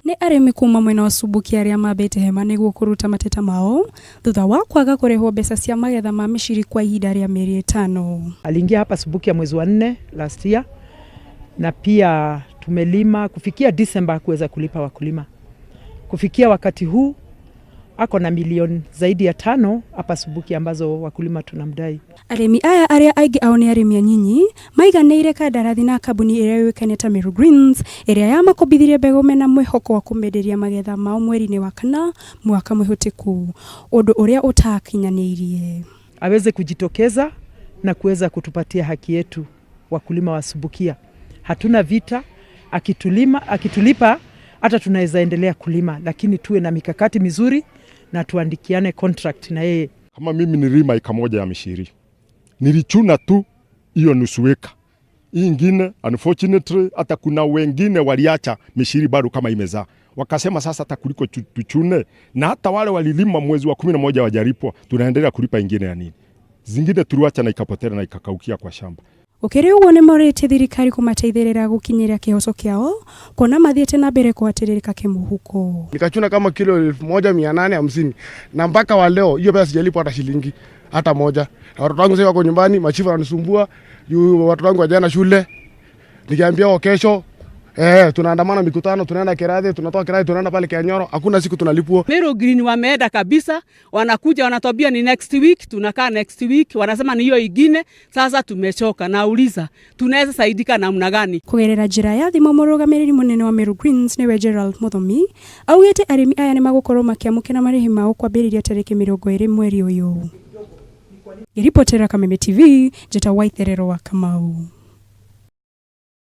Ni arimi kuma mwena wa Subuki aria mabete hema niguo kuruta mateta mao thutha wa kwaga kurehwo mbeca cia magetha ma mĩciri kwa ihinda rĩa mĩeri 5. Aliingia hapa Subuki ya mwezi wa 4 last year, na pia tumelima kufikia December kuweza kulipa wakulima. Kufikia wakati huu ako na milioni zaidi ya 5 hapa Subuki ambazo wakulima tunamdai. Arimi aya aria aingi ao ni arimi anyinyi maiganeire kandarathi na kambuni iria yũĩkaine ta Meru Greens iria yamakobithirie mbegũ mena mwĩhoko wa kumenderia magetha mao mweri-inĩ wa kana mwaka mũhĩtũku, ũndũ ũrĩa ũtakinyanĩirie. Aweze kujitokeza na kuweza kutupatia haki yetu wakulima wa Subukia. Hatuna vita, akitulipa hata tunaweza endelea kulima, lakini tuwe na mikakati mizuri na tuandikiane contract na yeye. Kama mimi nilima eka moja ya mishiri, nilichuna tu hiyo nusu eka. Hii ingine unfortunately hata kuna wengine waliacha mishiri bado kama imezaa. Wakasema sasa hata kuliko tuchune, na hata wale walilima mwezi wa 11 wajaripwa, tunaendelea kulipa ingine ya nini. Zingine tuliacha na ikapotera na ikakaukia kwa shamba. Ukiri uguo ni morete thirikari kumateithĩrĩra gukinyĩra kihoco kiao kona mathiete na mbere kuatirĩrĩka kimuhuko. Nikachuna kama kilo 1850 na mpaka wa leo hiyo pesa sijalipwa hata shilingi hata moja. Na watoto wangu sasa wako nyumbani, machifu wananisumbua, watoto wangu wajana shule. Nikiambia wao kesho tunaandamana mikutano, tunaenda Kiradhi, tunatoka Kiradhi tunaenda pale Kianyoro, hakuna siku tunalipwa. Meru Green wameenda kabisa, wanakuja wanatuambia ni next week, tunakaa next week, wanasema ni hiyo ingine. Sasa tumechoka, nauliza tunaweza saidika namna gani? Kugerera njira ya thimo mũrũgamĩrĩri mũnene wa Meru Greens niwe Gerald Muthomi augĩte arĩmi aya nĩ magũkorwo makiamũkĩra marĩhi mao kwambĩrĩria tarĩki 20 mweri ũyũ. Iripotera Kameme TV, Jeta Waitherero wa Kamau.